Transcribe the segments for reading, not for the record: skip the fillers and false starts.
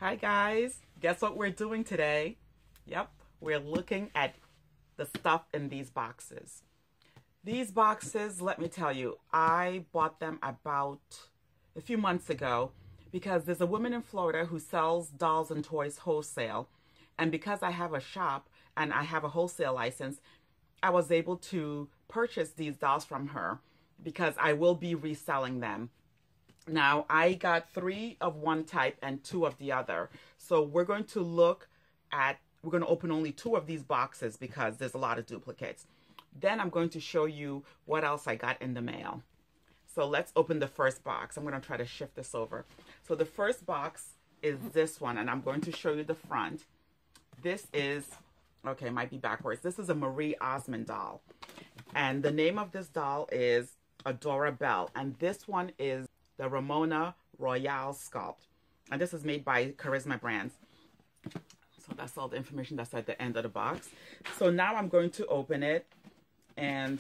Hi guys, guess what we're doing today? Yep, we're looking at the stuff in these boxes. These boxes, let me tell you, I bought them about a few months ago because there's a woman in Florida who sells dolls and toys wholesale. And because I have a shop and I have a wholesale license, I was able to purchase these dolls from her because I will be reselling them. Now, I got 3 of one type and 2 of the other. So we're going to open only 2 of these boxes because there's a lot of duplicates. Then I'm going to show you what else I got in the mail. So let's open the first box. I'm going to try to shift this over. So the first box is this one, and I'm going to show you the front. This is, okay, it might be backwards. This is a Marie Osmond doll. And the name of this doll is Adora Belle. And this one is the Ramona Royale sculpt. And this is made by Charisma Brands. So that's all the information that's at the end of the box. So now I'm going to open it. And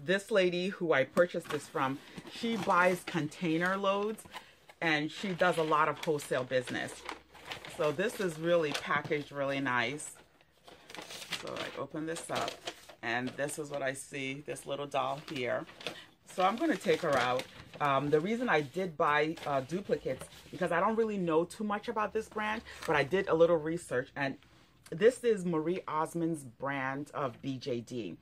this lady who I purchased this from, she buys container loads and she does a lot of wholesale business. So this is really packaged really nice. So I open this up and this is what I see, this little doll here. So I'm going to take her out. The reason I did buy duplicates, because I don't really know too much about this brand, but I did a little research, and this is Marie Osmond's brand of BJD.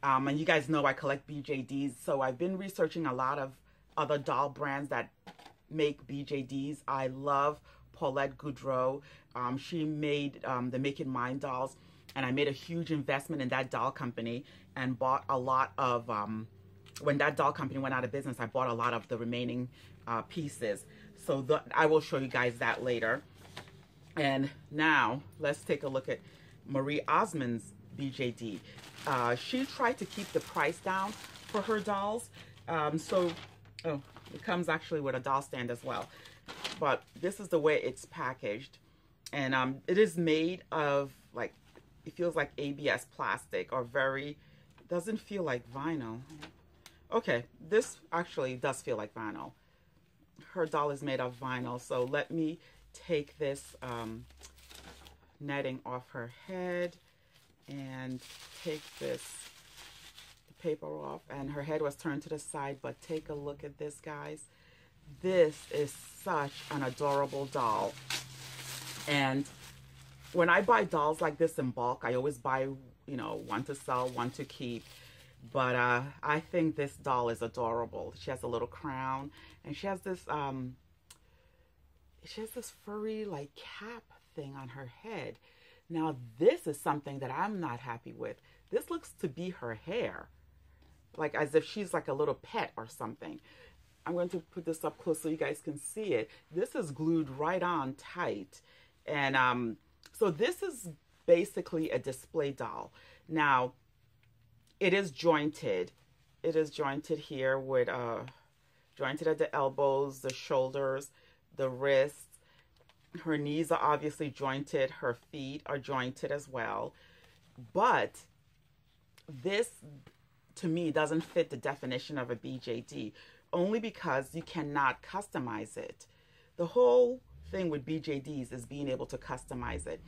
And you guys know I collect BJDs, so I've been researching a lot of other doll brands that make BJDs. I love Paulette Goudreau. She made the Make It Mine dolls, and I made a huge investment in that doll company and bought a lot of... when that doll company went out of business, I bought a lot of the remaining pieces. So I will show you guys that later. And now let's take a look at Marie Osmond's BJD. She tried to keep the price down for her dolls. It comes actually with a doll stand as well. But this is the way it's packaged. And it is made of, like, it feels like ABS plastic, or doesn't feel like vinyl. Okay, this actually does feel like vinyl. Her doll is made of vinyl, so let me take this netting off her head and take the paper off. And her head was turned to the side, but take a look at this, guys. This is such an adorable doll. And when I buy dolls like this in bulk, I always buy, you know, one to sell, one to keep. But I think this doll is adorable. She has a little crown, and she has this furry like cap thing on her head. Now this is something that I'm not happy with. This looks to be her hair, like as if she's like a little pet or something. I'm going to put this up close so you guys can see it. This is glued right on tight, and so this is basically a display doll. Now, it is jointed. It is jointed here with jointed at the elbows, the shoulders, the wrists. Her knees are obviously jointed. Her feet are jointed as well. But this, to me, doesn't fit the definition of a BJD, only because you cannot customize it. The whole thing with BJDs is being able to customize it.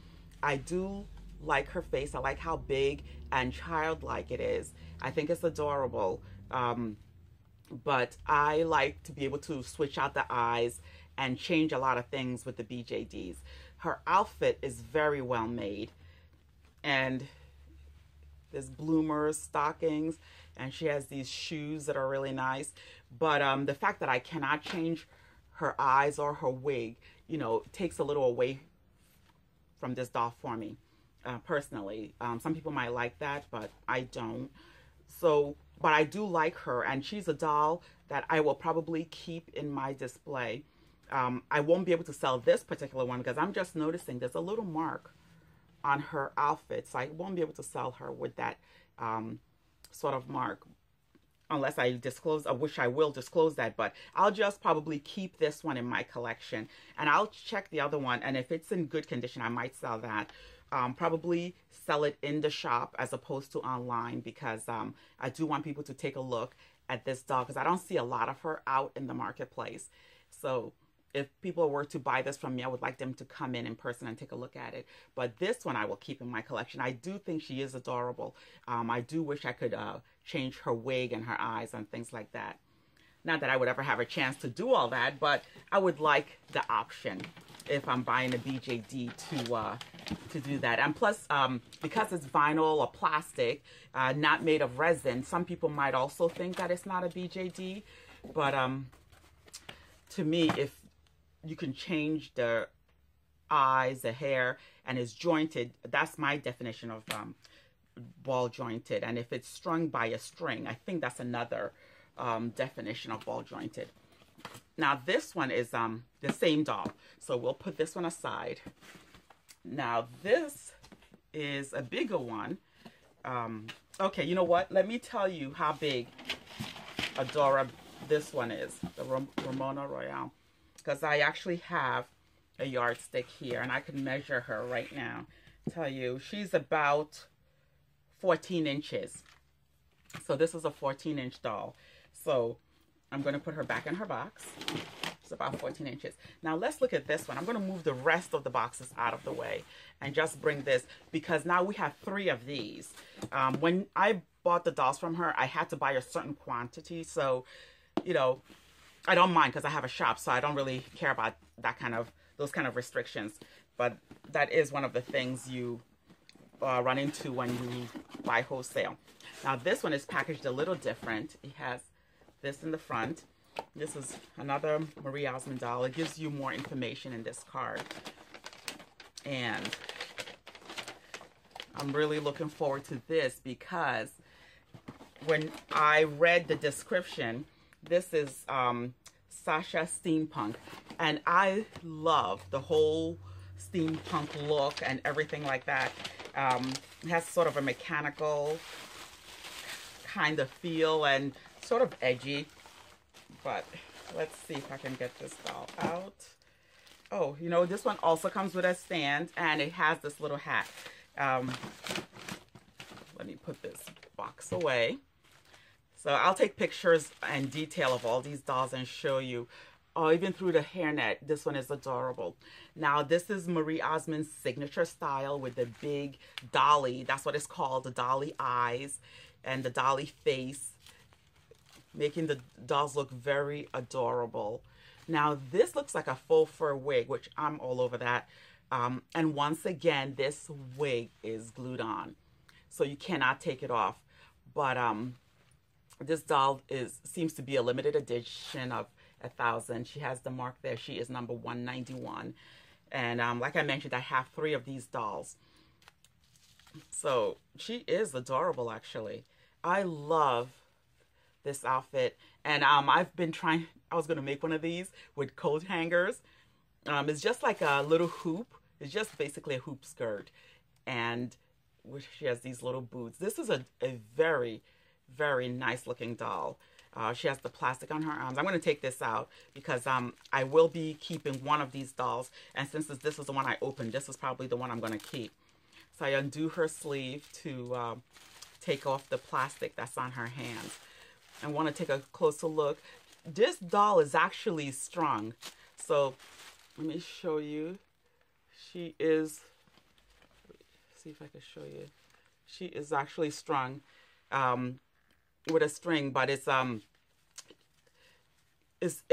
I do like her face. I like how big and childlike it is. I think it's adorable. But I like to be able to switch out the eyes and change a lot of things with the BJDs. Her outfit is very well made. And there's bloomers, stockings, and she has these shoes that are really nice. But the fact that I cannot change her eyes or her wig, you know, takes a little away from this doll for me. Personally, some people might like that, but I don't. So, but I do like her, and she's a doll that I will probably keep in my display. I won't be able to sell this particular one because I'm just noticing there's a little mark on her outfit, so I won't be able to sell her with that sort of mark unless I disclose, I wish I will disclose that, but I'll just probably keep this one in my collection, and I'll check the other one, and if it's in good condition, I might sell that. Probably sell it in the shop as opposed to online, because I do want people to take a look at this doll, because I don't see a lot of her out in the marketplace. So if people were to buy this from me, I would like them to come in person and take a look at it. But this one I will keep in my collection. I do think she is adorable. I do wish I could change her wig and her eyes and things like that. Not that I would ever have a chance to do all that, but I would like the option if I'm buying a BJD to do that. And plus, because it's vinyl or plastic, not made of resin, some people might also think that it's not a BJD. But to me, if you can change the eyes, the hair, and it's jointed, that's my definition of ball jointed. And if it's strung by a string, I think that's another definition of ball jointed. Now this one is the same doll, so we'll put this one aside. Now this is a bigger one. Okay, you know what? Let me tell you how big Adora this one is, the Ramona Royale, because I actually have a yardstick here and I can measure her right now. Tell you, she's about 14 inches. So this is a 14-inch doll. So I'm going to put her back in her box. It's about 14 inches. Now let's look at this one. I'm going to move the rest of the boxes out of the way and just bring this, because now we have 3 of these. When I bought the dolls from her, I had to buy a certain quantity. So, you know, I don't mind because I have a shop, so I don't really care about those kind of restrictions. But that is one of the things you run into when you buy wholesale. Now this one is packaged a little different. It has this in the front. This is another Marie Osmond doll. It gives you more information in this card. And I'm really looking forward to this because when I read the description, this is Sasha Steampunk. And I love the whole steampunk look and everything like that. It has sort of a mechanical kind of feel and sort of edgy. But let's see if I can get this doll out. Oh, you know, this one also comes with a stand and it has this little hat. Let me put this box away. So I'll take pictures and detail of all these dolls and show you. Oh, even through the hairnet, this one is adorable. Now, this is Marie Osmond's signature style with the big dolly. That's what it's called, the dolly eyes and the dolly face, making the dolls look very adorable. Now, this looks like a faux fur wig, which I'm all over that. And once again, this wig is glued on, so you cannot take it off. But this doll seems to be a limited edition of 1,000. She has the mark there. She is number 191. And like I mentioned, I have 3 of these dolls. So she is adorable, actually. I love this outfit. And I've been trying, I was going to make one of these with coat hangers. It's just like a little hoop. It's just basically a hoop skirt. And she has these little boots. This is a very, very nice looking doll. She has the plastic on her arms. I'm going to take this out because I will be keeping one of these dolls. And since this is the one I opened, this is probably the one I'm going to keep. So I undo her sleeve to take off the plastic that's on her hands. I want to take a closer look. This doll is actually strung. So let me show you. She is, see if I can show you. She is actually strung with a string, but it's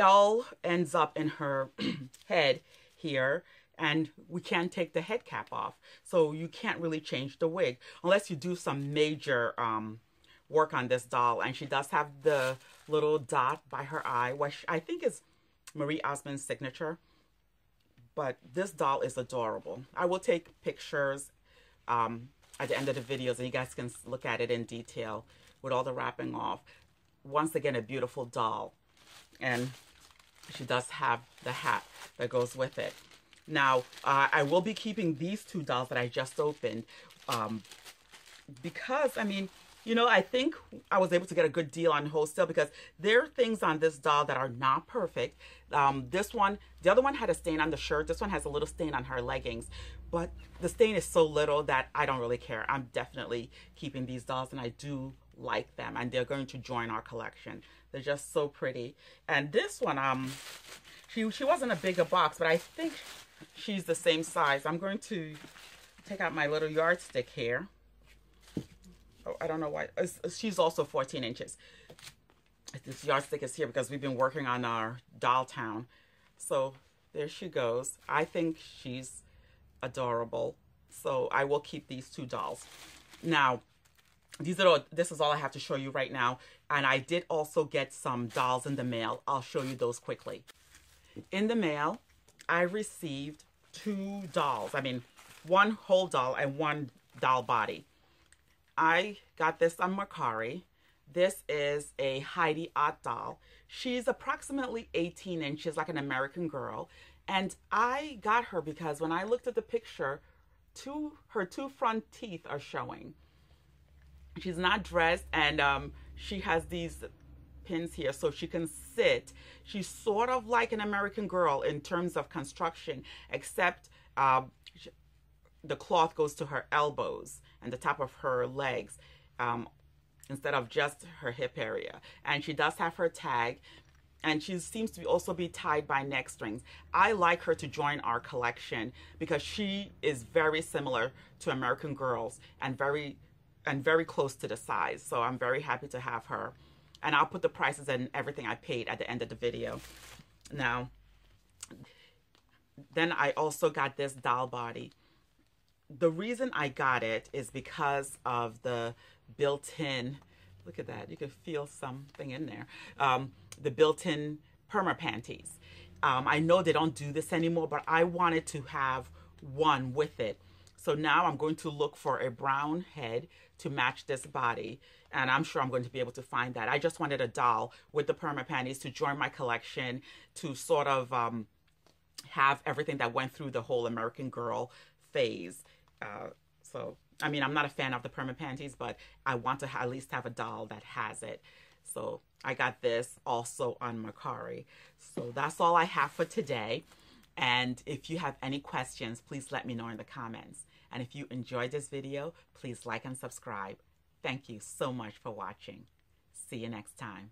all ends up in her head here, and we can't take the head cap off. So you can't really change the wig unless you do some major work on this doll. And she does have the little dot by her eye, which I think is Marie Osmond's signature. But this doll is adorable. I will take pictures at the end of the videos, and you guys can look at it in detail with all the wrapping off. Once again, a beautiful doll. And she does have the hat that goes with it. Now, I will be keeping these 2 dolls that I just opened because, I mean, you know, I think I was able to get a good deal on wholesale because there are things on this doll that are not perfect. This one, the other one had a stain on the shirt. This one has a little stain on her leggings. But the stain is so little that I don't really care. I'm definitely keeping these dolls, and I do like them, and they're going to join our collection. They're just so pretty. And this one, she wasn't a bigger box, but I think she's the same size. I'm going to take out my little yardstick here. Oh, I don't know why. She's also 14 inches. This yardstick is here because we've been working on our doll town. So there she goes. I think she's adorable. So I will keep these two dolls. Now, this is all I have to show you right now. And I did also get some dolls in the mail. I'll show you those quickly. In the mail, I received 2 dolls. I mean, 1 whole doll and 1 doll body. I got this on Mercari. This is a Heidi Ott doll. She's approximately 18 inches, like an American girl. And I got her because when I looked at the picture, her 2 front teeth are showing. She's not dressed, and she has these pins here so she can sit. She's sort of like an American girl in terms of construction, except the cloth goes to her elbows and the top of her legs instead of just her hip area. And she does have her tag, and she seems to also be tied by neck strings. I like her to join our collection because she is very similar to American girls and very close to the size. So I'm very happy to have her. And I'll put the prices and everything I paid at the end of the video. Now, then I also got this doll body. The reason I got it is because of the built-in, look at that, you can feel something in there, the built-in perma panties. I know they don't do this anymore, but I wanted to have one with it. So now I'm going to look for a brown head to match this body, and I'm sure I'm going to be able to find that. I just wanted a doll with the perma panties to join my collection, to sort of have everything that went through the whole American Girl phase. So, I mean, I'm not a fan of the perma panties, but I want to at least have a doll that has it. So I got this also on Mercari. So that's all I have for today. And if you have any questions, please let me know in the comments. And if you enjoyed this video, please like and subscribe. Thank you so much for watching. See you next time.